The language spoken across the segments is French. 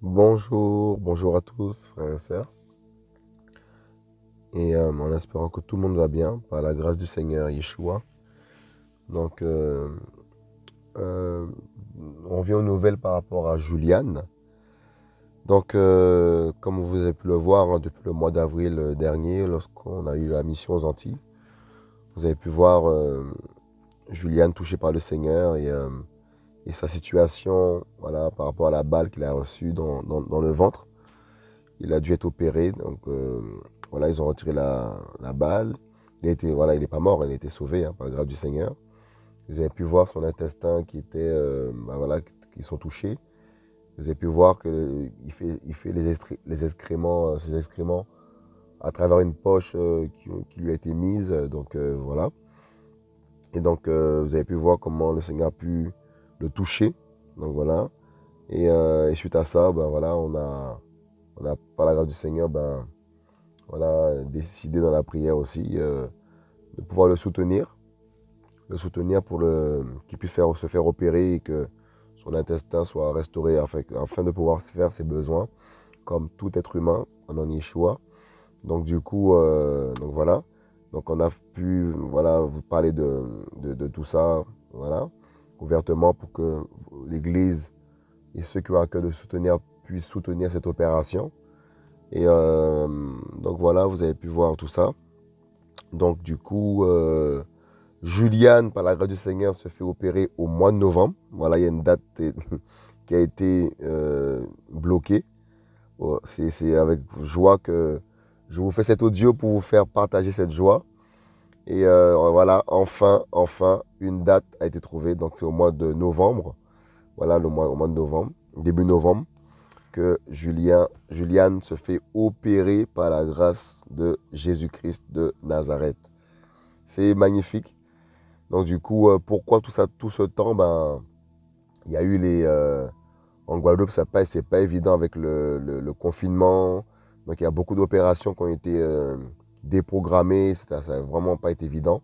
Bonjour, bonjour à tous, frères et sœurs, et en espérant que tout le monde va bien, par la grâce du Seigneur Yeshua. Donc, euh, on vient aux nouvelles par rapport à Juliane. Donc, comme vous avez pu le voir hein, depuis le mois d'avril dernier, lorsqu'on a eu la mission aux Antilles, vous avez pu voir Juliane touchée par le Seigneur et sa situation, voilà, par rapport à la balle qu'il a reçue dans le ventre. Il a dû être opéré, donc voilà, ils ont retiré la balle. Voilà, il n'est pas mort, il a été sauvé hein, par la grâce du Seigneur. Vous avez pu voir son intestin qui était, voilà, qui sont touchés. Vous avez pu voir qu'il fait les excréments, ses excréments à travers une poche qui lui a été mise. Donc voilà. Et donc vous avez pu voir comment le Seigneur a pu le toucher. Donc voilà. Et suite à ça, ben voilà, on a par la grâce du Seigneur, ben voilà, décidé dans la prière aussi de pouvoir le soutenir pour qu'il puisse se faire opérer et que son intestin soit restauré afin de pouvoir faire ses besoins comme tout être humain en Yeshua. Donc du coup, donc voilà. Donc on a pu voilà, vous parler de tout ça voilà, ouvertement pour que l'Église et ceux qui ont à cœur de soutenir puissent soutenir cette opération. Et donc voilà, vous avez pu voir tout ça. Donc du coup, Juliane, par la grâce du Seigneur, se fait opérer au mois de novembre. Voilà, il y a une date qui a été bloquée. Oh, c'est avec joie que je vous fais cet audio pour vous faire partager cette joie. Et voilà, enfin, une date a été trouvée. Donc c'est au mois de novembre. Voilà, au mois de novembre, début novembre, que Juliane se fait opérer par la grâce de Jésus-Christ de Nazareth. C'est magnifique. Donc du coup, pourquoi tout ça, tout ce temps, ben, il y a eu en Guadeloupe, c'est pas évident avec le confinement. Donc il y a beaucoup d'opérations qui ont été déprogrammées. Ça n'a vraiment pas été évident.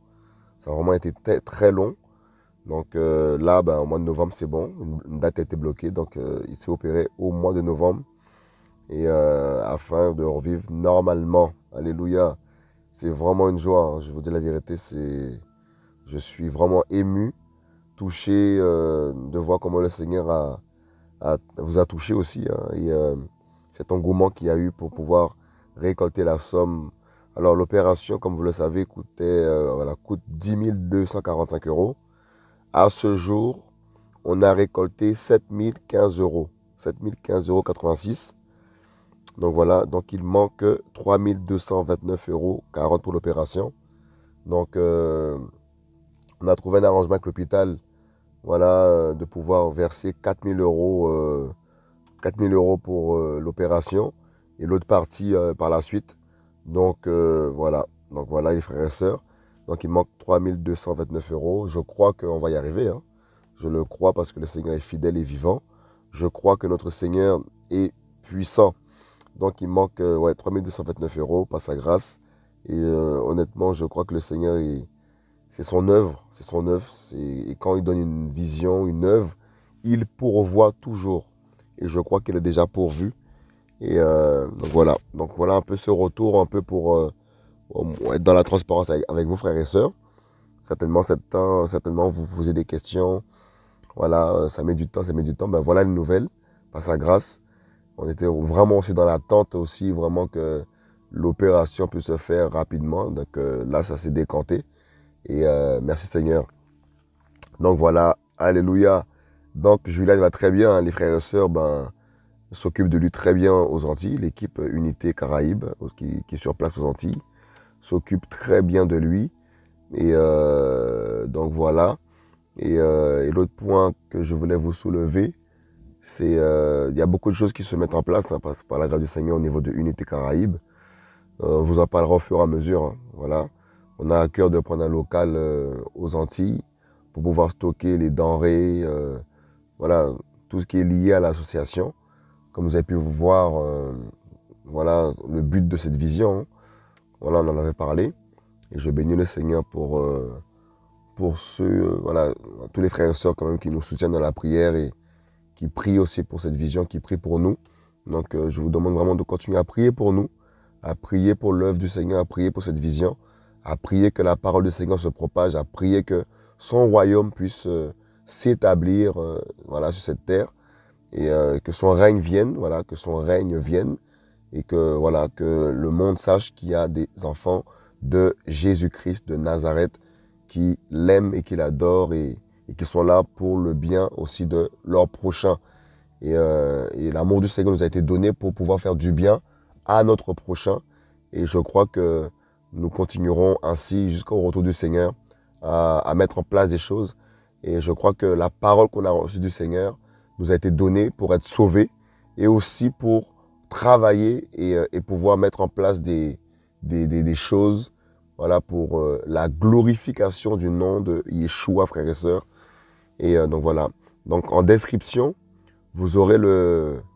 Ça a vraiment été très long. Donc là, ben, au mois de novembre, c'est bon. Une date a été bloquée. Donc il s'est opéré au mois de novembre. Et afin de revivre normalement. Alléluia. C'est vraiment une joie, hein. Je vous dis la vérité, je suis vraiment ému, touché de voir comment le Seigneur vous a touché aussi, hein, et cet engouement qu'il y a eu pour pouvoir récolter la somme. Alors l'opération, comme vous le savez, coûte 10 245 euros. À ce jour, on a récolté 7 015 euros. 7 015,86 euros. Donc voilà, donc il manque 3 229,40 euros pour l'opération. Donc on a trouvé un arrangement avec l'hôpital, voilà, de pouvoir verser 4 000 euros pour l'opération et l'autre partie par la suite. Donc voilà, les frères et sœurs. Donc il manque 3 229 euros. Je crois qu'on va y arriver, hein. Je le crois parce que le Seigneur est fidèle et vivant. Je crois que notre Seigneur est puissant. Donc il manque ouais, 3 229 euros par sa grâce. Et honnêtement, je crois que le Seigneur c'est son œuvre, c'est son œuvre. Et quand il donne une vision, une œuvre, il pourvoit toujours. Et je crois qu'il est déjà pourvu. Et donc voilà un peu ce retour, un peu pour être dans la transparence avec vos frères et sœurs. Certainement vous posez des questions. Voilà, ça met du temps, ça met du temps. Ben voilà les nouvelles, par sa grâce. On était vraiment aussi dans l'attente aussi, vraiment que l'opération puisse se faire rapidement. Donc là, ça s'est décanté. Et merci Seigneur. Donc voilà, alléluia. Donc Julien va très bien, hein. Les frères et sœurs ben, s'occupent de lui très bien aux Antilles. L'équipe Unité Caraïbes, qui est sur place aux Antilles, s'occupe très bien de lui. Et donc voilà. Et l'autre point que je voulais vous soulever, c'est il y a beaucoup de choses qui se mettent en place hein, par la grâce du Seigneur au niveau de Unité Caraïbes. On vous en parlera au fur et à mesure, hein. Voilà. On a à cœur de prendre un local aux Antilles pour pouvoir stocker les denrées, voilà, tout ce qui est lié à l'association. Comme vous avez pu voir, voilà, le but de cette vision, hein. Voilà, on en avait parlé. Et je bénis le Seigneur pour ceux, voilà, tous les frères et sœurs quand même qui nous soutiennent dans la prière et qui prient aussi pour cette vision, qui prient pour nous. Donc, je vous demande vraiment de continuer à prier pour nous, à prier pour l'œuvre du Seigneur, à prier pour cette vision, à prier que la parole du Seigneur se propage, à prier que son royaume puisse s'établir voilà, sur cette terre et que son règne vienne, voilà, que son règne vienne et que, voilà, que le monde sache qu'il y a des enfants de Jésus-Christ de Nazareth qui l'aiment et qui l'adorent et qui sont là pour le bien aussi de leur prochain. Et l'amour du Seigneur nous a été donné pour pouvoir faire du bien à notre prochain. Et je crois que nous continuerons ainsi jusqu'au retour du Seigneur à mettre en place des choses. Et je crois que la parole qu'on a reçue du Seigneur nous a été donnée pour être sauvés et aussi pour travailler et pouvoir mettre en place des choses voilà, pour la glorification du nom de Yeshua, frères et sœurs. Et donc voilà. Donc en description, vous aurez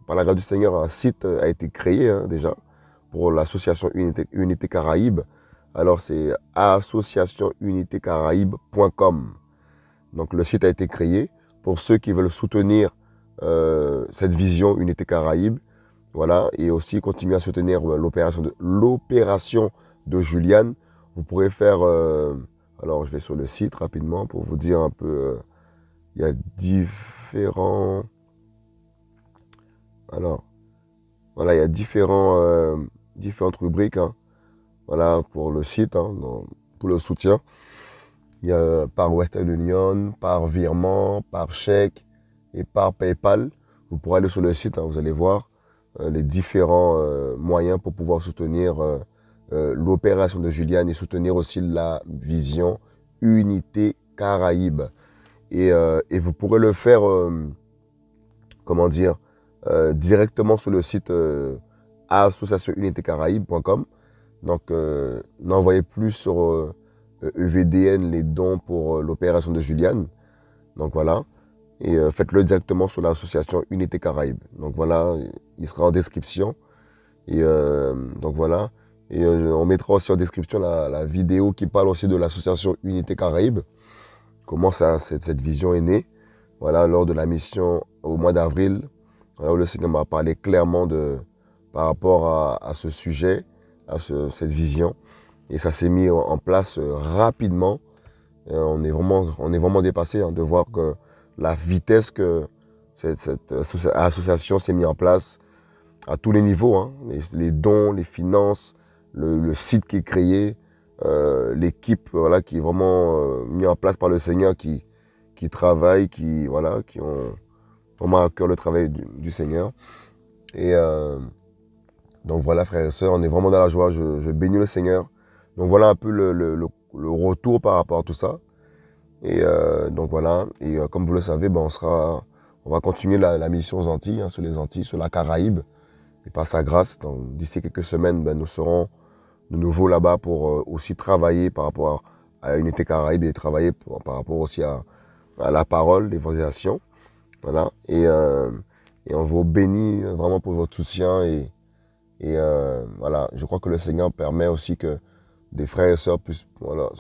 par la grâce du Seigneur, un site a été créé déjà pour l'association Unité Caraïbes. Alors c'est associationunitécaraïbes.com. Donc le site a été créé pour ceux qui veulent soutenir cette vision Unité Caraïbes. Voilà, et aussi continuer à soutenir l'opération de Juliane. Vous pourrez faire, alors je vais sur le site rapidement pour vous dire un peu, il y a différentes rubriques voilà, pour le site, pour le soutien. Il y a par Western Union, par virement, par chèque et par PayPal. Vous pourrez aller sur le site, vous allez voir les différents moyens pour pouvoir soutenir l'opération de Juliane et soutenir aussi la vision Unité Caraïbes. Et vous pourrez le faire, comment dire, directement sur le site associationunitécaraïbes.com. Donc, n'envoyez plus sur EVDN les dons pour l'opération de Juliane. Donc voilà. Et faites-le directement sur l'association Unité Caraïbes. Donc voilà, il sera en description. Et donc voilà. Et on mettra aussi en description la vidéo qui parle aussi de l'association Unité Caraïbes. Comment cette vision est née. Voilà, lors de la mission au mois d'avril. Voilà, où le Seigneur m'a parlé clairement par rapport à ce sujet, cette vision. Et ça s'est mis en place rapidement. On est vraiment dépassé de voir que la vitesse que cette association s'est mise en place à tous les niveaux, les dons, les finances, le site qui est créé, l'équipe voilà, qui est vraiment mise en place par le Seigneur, qui travaille, qui ont vraiment à cœur le travail du Seigneur. Et donc voilà, frères et sœurs, on est vraiment dans la joie, je bénis le Seigneur. Donc voilà un peu le retour par rapport à tout ça. Et donc voilà, et comme vous le savez, on va continuer la mission aux Antilles, sur les Antilles, sur la Caraïbe. Et par sa grâce, d'ici quelques semaines, nous serons de nouveau là-bas pour aussi travailler par rapport à Unité Caraïbe et travailler par rapport aussi à la parole, l'évangélisation. Voilà. Et on vous bénit vraiment pour votre soutien. Et voilà, je crois que le Seigneur permet aussi que des frères et sœurs puissent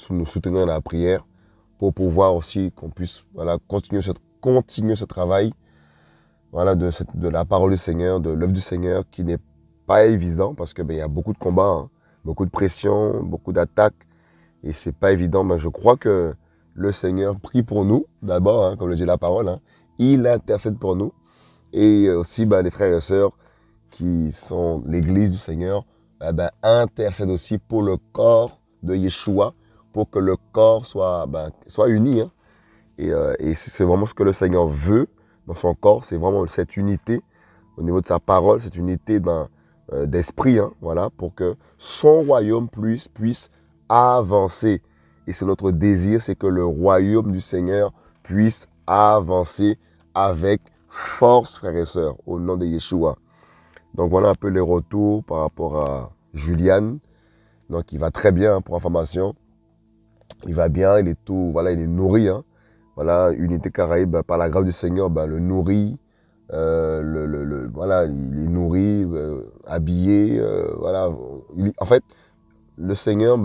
nous soutenir dans la prière pour pouvoir aussi qu'on puisse continuer ce travail de la parole du Seigneur, de l'œuvre du Seigneur qui n'est pas évident parce qu'il y a beaucoup de combats, beaucoup de pression, beaucoup d'attaques et c'est pas évident. Mais je crois que le Seigneur prie pour nous d'abord, comme le dit la parole, il intercède pour nous et aussi les frères et sœurs qui sont l'église du Seigneur intercèdent aussi pour le corps de Yeshua, pour que le corps soit uni. Et c'est vraiment ce que le Seigneur veut dans son corps, c'est vraiment cette unité au niveau de sa parole, cette unité d'esprit, voilà, pour que son royaume puisse avancer. Et c'est notre désir, c'est que le royaume du Seigneur puisse avancer avec force, frères et sœurs, au nom de Yeshua. Donc voilà un peu les retours par rapport à Juliane. Donc il va très bien, pour information. Il va bien, il est nourri. Voilà, Unité Caraïbes, par la grâce du Seigneur, le nourrit. Voilà, il est nourri, habillé. Voilà. En fait, le Seigneur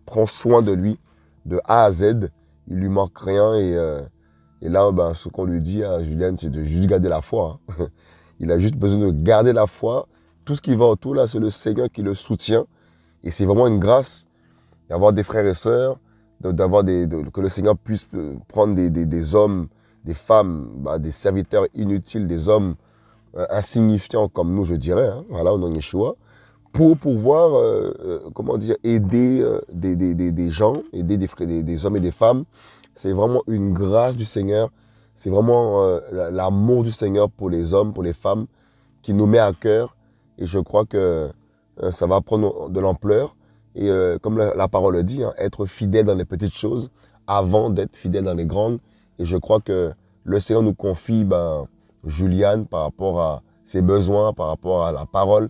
prend soin de lui de A à Z. Il lui manque rien. Et là, ce qu'on lui dit à Juliane, c'est de juste garder la foi. Il a juste besoin de garder la foi. Tout ce qui va autour, là, c'est le Seigneur qui le soutient. Et c'est vraiment une grâce d'avoir des frères et sœurs, que le Seigneur puisse prendre des hommes, des femmes, des serviteurs inutiles, des hommes insignifiants comme nous, je dirais, hein, voilà, au nom de Yeshua, pour pouvoir, comment dire, aider des gens, aider des hommes et des femmes. C'est vraiment une grâce du Seigneur. C'est vraiment l'amour du Seigneur pour les hommes, pour les femmes, qui nous met à cœur. Et je crois que ça va prendre de l'ampleur. Et comme la parole le dit, hein, être fidèle dans les petites choses avant d'être fidèle dans les grandes. Et je crois que le Seigneur nous confie Juliane par rapport à ses besoins, par rapport à la parole,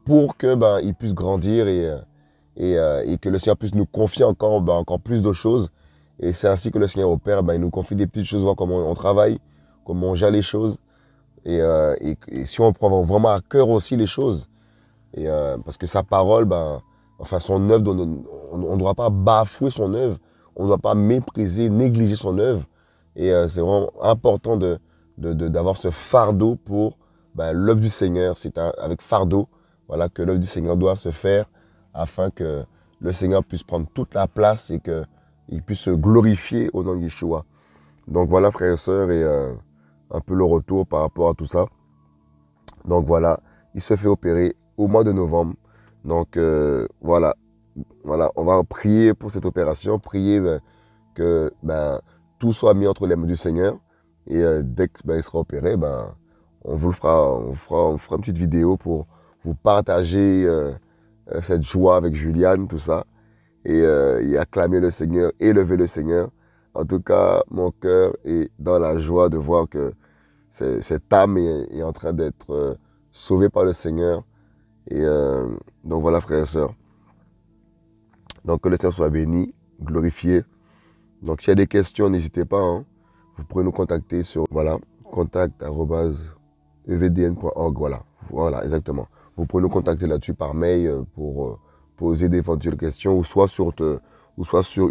pour que il puisse grandir et que le Seigneur puisse nous confier encore plus de choses. Et c'est ainsi que le Seigneur opère. Il nous confie des petites choses, voir comment on travaille, comment on gère les choses. Et si on prend vraiment à cœur aussi les choses, parce que sa parole, enfin son œuvre, on ne doit pas bafouer son œuvre, on ne doit pas mépriser, négliger son œuvre. Et c'est vraiment important d'avoir ce fardeau pour l'œuvre du Seigneur. C'est avec fardeau, voilà, que l'œuvre du Seigneur doit se faire afin que le Seigneur puisse prendre toute la place et qu'il puisse se glorifier au nom de Yeshua. Donc voilà, frères et sœurs, et un peu le retour par rapport à tout ça. Donc voilà, il se fait opérer au mois de novembre. Donc voilà, on va prier pour cette opération, prier que tout soit mis entre les mains du Seigneur. Et dès qu'il sera opéré, on vous le fera, on fera une petite vidéo pour vous partager cette joie avec Juliane, tout ça. Et acclamer le Seigneur, élever le Seigneur. En tout cas, mon cœur est dans la joie de voir que cette âme est en train d'être sauvée par le Seigneur. Et donc voilà, frères et sœurs. Donc que le Seigneur soit béni, glorifié. Donc s'il y a des questions, n'hésitez pas. Hein. Vous pourrez nous contacter sur contact@evdn.org. Voilà, exactement. Vous pouvez nous contacter là-dessus par mail pour poser d'éventuelles questions, ou soit sur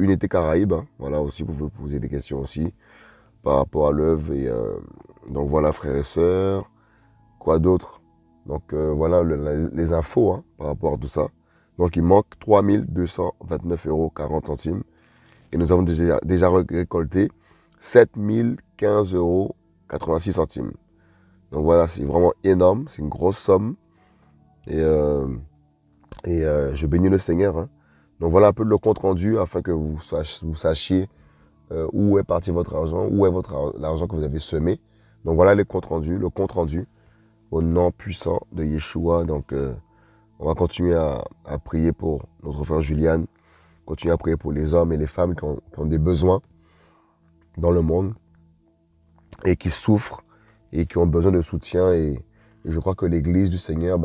Unité Caraïbes. Hein. Voilà, aussi, vous pouvez poser des questions aussi par rapport à l'œuvre. Et donc voilà, frères et sœurs. Quoi d'autre? Donc voilà les infos hein, par rapport à tout ça. Donc il manque 3 229,40 €. Et nous avons déjà récolté 7 015,86 €. Donc voilà, c'est vraiment énorme, c'est une grosse somme. Et je bénis le Seigneur. Hein. Donc voilà un peu le compte rendu afin que vous sachiez où est parti votre argent, où est l'argent que vous avez semé. Donc voilà le compte rendu au nom puissant de Yeshua. Donc on va continuer à prier pour notre frère Juliane, continuer à prier pour les hommes et les femmes qui ont des besoins dans le monde et qui souffrent et qui ont besoin de soutien. Et je crois que l'Église du Seigneur,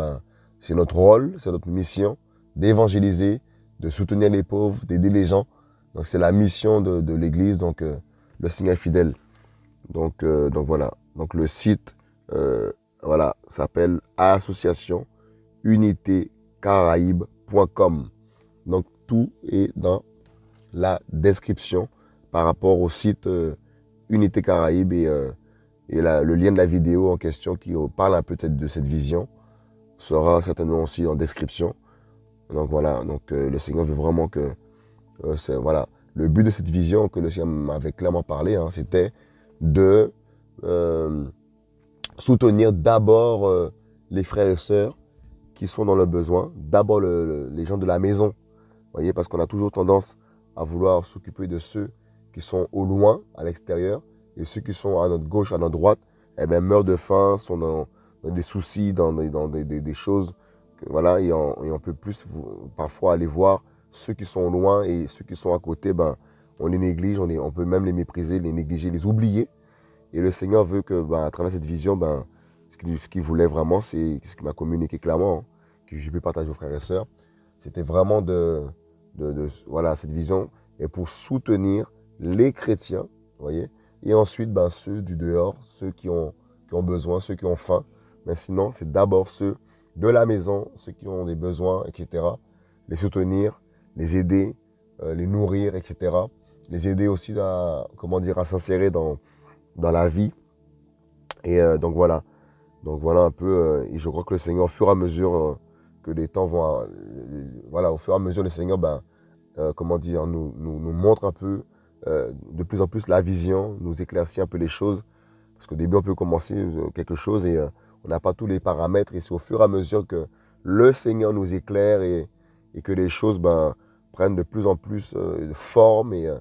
c'est notre rôle, c'est notre mission d'évangéliser, de soutenir les pauvres, d'aider les gens. Donc c'est la mission de l'Église, donc le Seigneur est fidèle. Donc voilà, donc le site voilà, s'appelle association unitécaraïbe.com. Donc tout est dans la description par rapport au site Unité Caraïbe et le lien de la vidéo en question qui parle un peu de cette vision sera certainement aussi en description. Donc voilà, donc le Seigneur veut vraiment que voilà, le but de cette vision que le Seigneur m'avait clairement parlé, hein, c'était de soutenir d'abord les frères et sœurs qui sont dans le besoin, d'abord les gens de la maison, vous voyez, parce qu'on a toujours tendance à vouloir s'occuper de ceux qui sont au loin, à l'extérieur, et ceux qui sont à notre gauche, à notre droite, meurent de faim, sont dans des soucis, dans des choses, voilà, et on peut plus parfois aller voir ceux qui sont loin et ceux qui sont à côté, on les néglige, on peut même les mépriser, les négliger, les oublier. Et le Seigneur veut que, à travers cette vision, ce qu'il voulait vraiment, c'est ce qu'il m'a communiqué clairement, hein, que j'ai pu partager aux frères et sœurs. C'était vraiment voilà, cette vision est pour soutenir les chrétiens, vous voyez, et ensuite ceux du dehors, ceux qui ont besoin, ceux qui ont faim. Mais sinon, c'est d'abord ceux de la maison, ceux qui ont des besoins, etc. Les soutenir, les aider, les nourrir, etc. Les aider aussi à s'insérer dans la vie. Et donc voilà. Donc voilà un peu, et je crois que le Seigneur, au fur et à mesure que les temps vont, voilà, au fur et à mesure, le Seigneur, comment dire, nous montre un peu de plus en plus la vision, nous éclaircit un peu les choses. Parce qu'au début, on peut commencer quelque chose et on n'a pas tous les paramètres. Et c'est au fur et à mesure que le Seigneur nous éclaire et que les choses prennent de plus en plus de forme. Et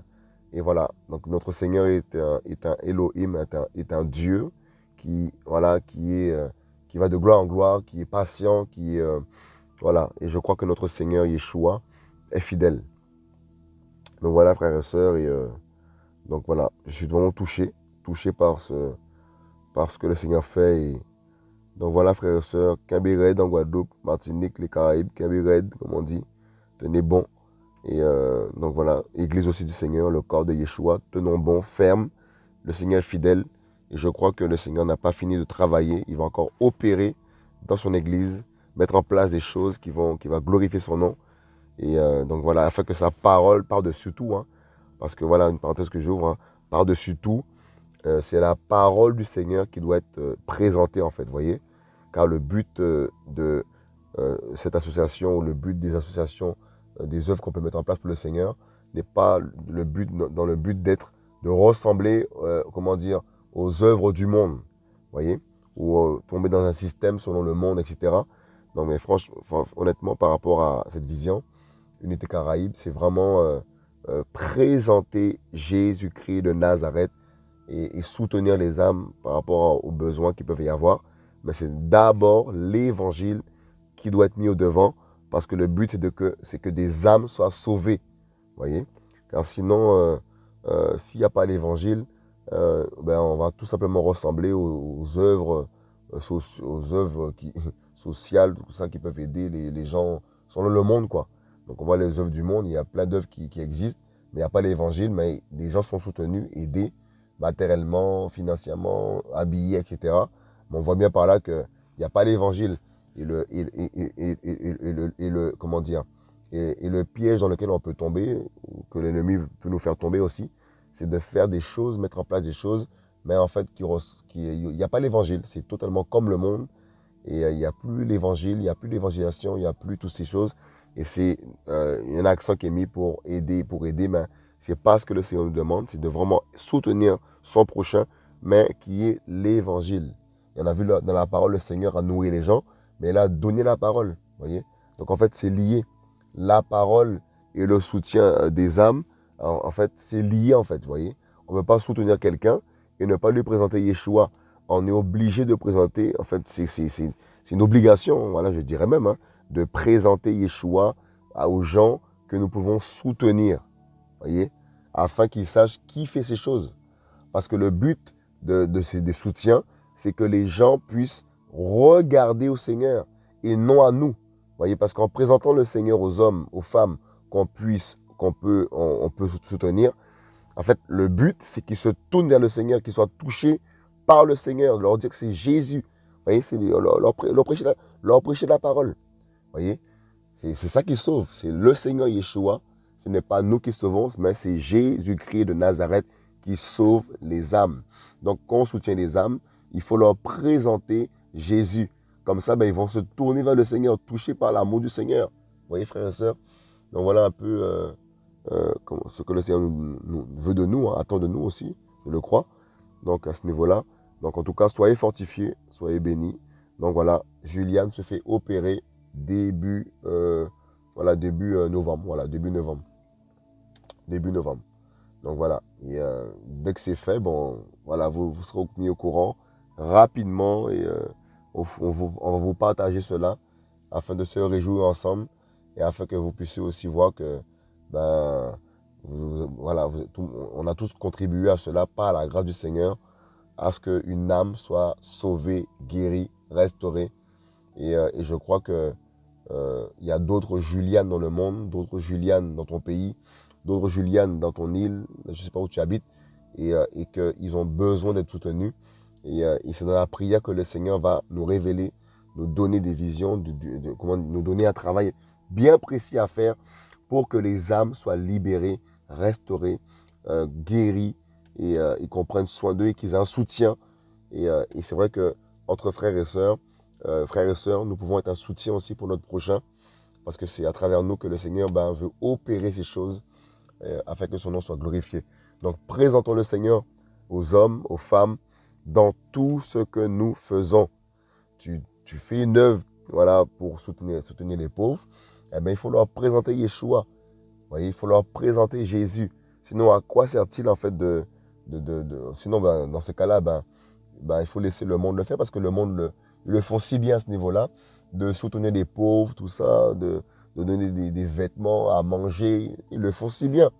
voilà. Donc notre Seigneur est un Elohim, est un Dieu qui, voilà, qui va de gloire en gloire, qui est patient, voilà. Et je crois que notre Seigneur Yeshua est fidèle. Donc voilà, frères et sœurs. Donc voilà, je suis vraiment touché par ce que le Seigneur fait. Donc voilà, frères et sœurs, Red en Guadeloupe, Martinique, les Caraïbes, Red, comme on dit, tenez bon. Et donc voilà, Église aussi du Seigneur, le corps de Yeshua, tenons bon, ferme. Le Seigneur est fidèle. Et je crois que le Seigneur n'a pas fini de travailler. Il va encore opérer dans son Église, mettre en place des choses qui va glorifier son nom. Et donc voilà, afin que sa parole par-dessus tout, hein, parce que voilà, une parenthèse que j'ouvre, hein, par-dessus tout, c'est la parole du Seigneur qui doit être présentée en fait, vous voyez. Car le but de cette association, ou le but des associations, des œuvres qu'on peut mettre en place pour le Seigneur, n'est pas le but, dans le but de ressembler, comment dire, aux œuvres du monde, vous voyez, ou tomber dans un système selon le monde, etc. Non mais franchement, honnêtement, par rapport à cette vision, Unité Caraïbe, c'est vraiment présenter Jésus-Christ de Nazareth et soutenir les âmes par rapport aux besoins qu'il peuvent y avoir. Mais c'est d'abord l'évangile qui doit être mis au devant parce que le but, c'est que des âmes soient sauvées. Voyez. Car sinon, s'il n'y a pas l'évangile, on va tout simplement ressembler aux œuvres, aux œuvres sociales, tout ça qui peuvent aider les gens selon le monde, quoi. Donc on voit les œuvres du monde, il y a plein d'œuvres qui existent, mais il n'y a pas l'évangile, mais des gens sont soutenus, aidés matériellement, financièrement, habillés, etc. Mais on voit bien par là qu'il n'y a pas l'évangile comment dire, et le piège dans lequel on peut tomber, ou que l'ennemi peut nous faire tomber aussi, c'est de faire des choses, mettre en place des choses, mais en fait, il n'y a pas l'évangile. C'est totalement comme le monde. Et il n'y a plus l'évangile, il n'y a plus l'évangélisation, il n'y a plus toutes ces choses. Et c'est un accent qui est mis pour aider, mais c'est pas ce que le Seigneur nous demande, c'est de vraiment soutenir son prochain, mais qui est l'évangile. Et on a vu dans la parole, le Seigneur a nourri les gens, mais il a donné la parole. Voyez. Donc en fait, c'est lié. La parole et le soutien des âmes, en fait, c'est lié en fait. Voyez. On ne peut pas soutenir quelqu'un et ne pas lui présenter Yeshua. On est obligé de présenter, en fait, c'est une obligation, voilà, je dirais même, hein, de présenter Yeshua aux gens que nous pouvons soutenir, voyez, afin qu'ils sachent qui fait ces choses. Parce que le but des soutiens, c'est que les gens puissent regarder au Seigneur et non à nous. Voyez, parce qu'en présentant le Seigneur aux hommes, aux femmes, on peut soutenir, en fait, le but, c'est qu'ils se tournent vers le Seigneur, qu'ils soient touchés par le Seigneur, leur dire que c'est Jésus. Vous voyez, c'est leur prêcher la parole. Vous voyez, c'est ça qui sauve. C'est le Seigneur Yeshua. Ce n'est pas nous qui sauvons, mais c'est Jésus-Christ de Nazareth qui sauve les âmes. Donc, quand on soutient les âmes, il faut leur présenter Jésus. Comme ça, ils vont se tourner vers le Seigneur, touchés par l'amour du Seigneur. Vous voyez, frères et sœurs? Donc, voilà un peu ce que le Seigneur veut de nous, hein, attend de nous aussi, je le crois. Donc, à ce niveau-là. Donc, en tout cas, soyez fortifiés, soyez bénis. Donc, voilà, Juliane se fait opérer début novembre. Voilà, début novembre. Début novembre. Donc, voilà. Et dès que c'est fait, bon, voilà, vous serez mis au courant rapidement et on va vous partager cela afin de se réjouir ensemble et afin que vous puissiez aussi voir que, voilà, on a tous contribué à cela par la grâce du Seigneur, à ce qu'une âme soit sauvée, guérie, restaurée. Et je crois que il y a d'autres Julianes dans le monde, d'autres Julianes dans ton pays, d'autres Julianes dans ton île, je ne sais pas où tu habites, et qu'ils ont besoin d'être soutenus. Et c'est dans la prière que le Seigneur va nous révéler, nous donner des visions, comment nous donner un travail bien précis à faire pour que les âmes soient libérées, restaurées, guéries, et qu'on prenne soin d'eux et qu'ils aient un soutien. Et c'est vrai que entre frères et sœurs, nous pouvons être un soutien aussi pour notre prochain, parce que c'est à travers nous que le Seigneur veut opérer ces choses afin que son nom soit glorifié. Donc, présentons le Seigneur aux hommes, aux femmes, dans tout ce que nous faisons. Tu fais une œuvre, voilà, pour soutenir les pauvres, eh bien, il faut leur présenter Yeshua. Vous voyez, il faut leur présenter Jésus. Sinon, à quoi sert-il en fait sinon, dans ce cas-là, il faut laisser le monde le faire parce que le monde ils le font si bien à ce niveau-là, de soutenir les pauvres, tout ça, de donner des vêtements à manger. Ils le font si bien.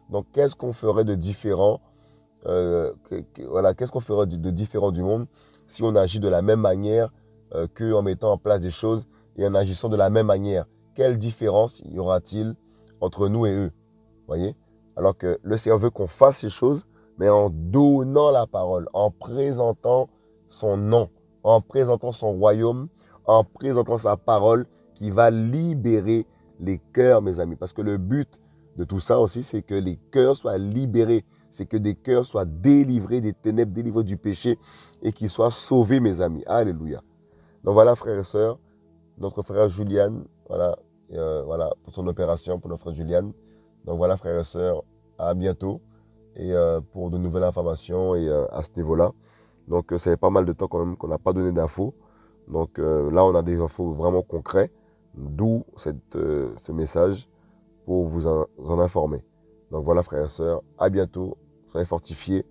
Donc, qu'est-ce qu'on ferait de différent voilà, qu'est-ce qu'on ferait de différent du monde si on agit de la même manière qu'en mettant en place des choses et en agissant de la même manière? Quelle différence y aura-t-il entre nous et eux? Vous voyez? Alors que le Seigneur veut qu'on fasse ces choses, mais en donnant la parole, en présentant son nom, en présentant son royaume, en présentant sa parole qui va libérer les cœurs, mes amis. Parce que le but de tout ça aussi, c'est que les cœurs soient libérés, c'est que des cœurs soient délivrés des ténèbres, délivrés du péché et qu'ils soient sauvés, mes amis. Alléluia. Donc voilà, frères et sœurs, notre frère Julian, voilà, voilà pour son opération, pour notre frère Julian. Donc voilà, frères et sœurs, à bientôt et pour de nouvelles informations et à ce niveau-là. Donc ça fait pas mal de temps quand même qu'on n'a pas donné d'infos. Donc là, on a des infos vraiment concrètes, d'où ce message pour vous en informer. Donc voilà, frères et sœurs, à bientôt. Soyez fortifiés.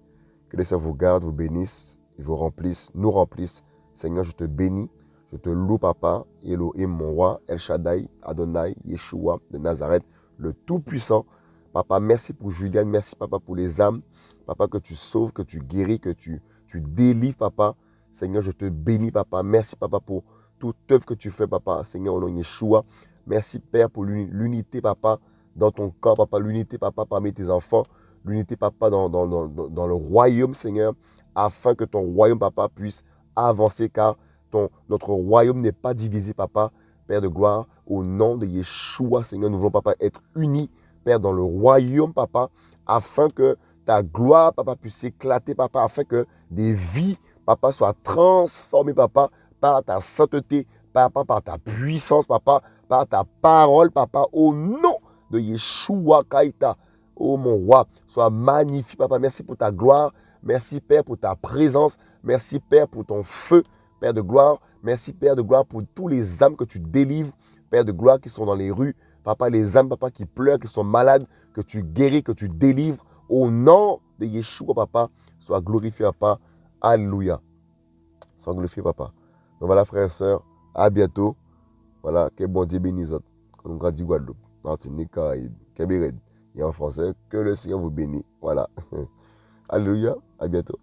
Que le Seigneur vous garde, vous bénisse, et vous remplisse, nous remplisse. Seigneur, je te bénis, je te loue, Papa, Elohim, mon roi, El Shaddai, Adonai, Yeshua de Nazareth, le Tout-Puissant. Papa, merci pour Julian, merci, Papa, pour les âmes. Papa, que tu sauves, que tu guéris, que tu délivres, Papa. Seigneur, je te bénis, Papa. Merci, Papa, pour toute œuvre que tu fais, Papa. Seigneur, au nom de Yeshua. Merci, Père, pour l'unité, Papa, dans ton corps, Papa. L'unité, Papa, parmi tes enfants. L'unité, Papa, dans le royaume, Seigneur, afin que ton royaume, Papa, puisse avancer, car notre royaume n'est pas divisé, Papa. Père de gloire, au nom de Yeshua, Seigneur, nous voulons, Papa, être unis, Père, dans le royaume, Papa, afin que ta gloire, Papa, puisse éclater, Papa, afin que des vies, Papa, soient transformées, Papa, par ta sainteté, Papa, par ta puissance, Papa, par ta parole, Papa, au nom de Yeshua Kaïta. Oh mon roi, sois magnifique, Papa. Merci pour ta gloire. Merci, Père, pour ta présence. Merci, Père, pour ton feu, Père de gloire. Merci, Père de gloire, pour tous les âmes que tu délivres, Père de gloire, qui sont dans les rues. Papa, les âmes, Papa, qui pleurent, qui sont malades, que tu guéris, que tu délivres. Au nom de Yeshua, Papa, sois glorifié, Papa. Alléluia. Sois glorifié, Papa. Donc voilà, frères et sœurs, à bientôt. Voilà, que bon Dieu bénisse. Comme on dit Guadeloupe, Martinique, Caraïbes, Québec et en français, que le Seigneur vous bénisse. Voilà. Alléluia, à bientôt.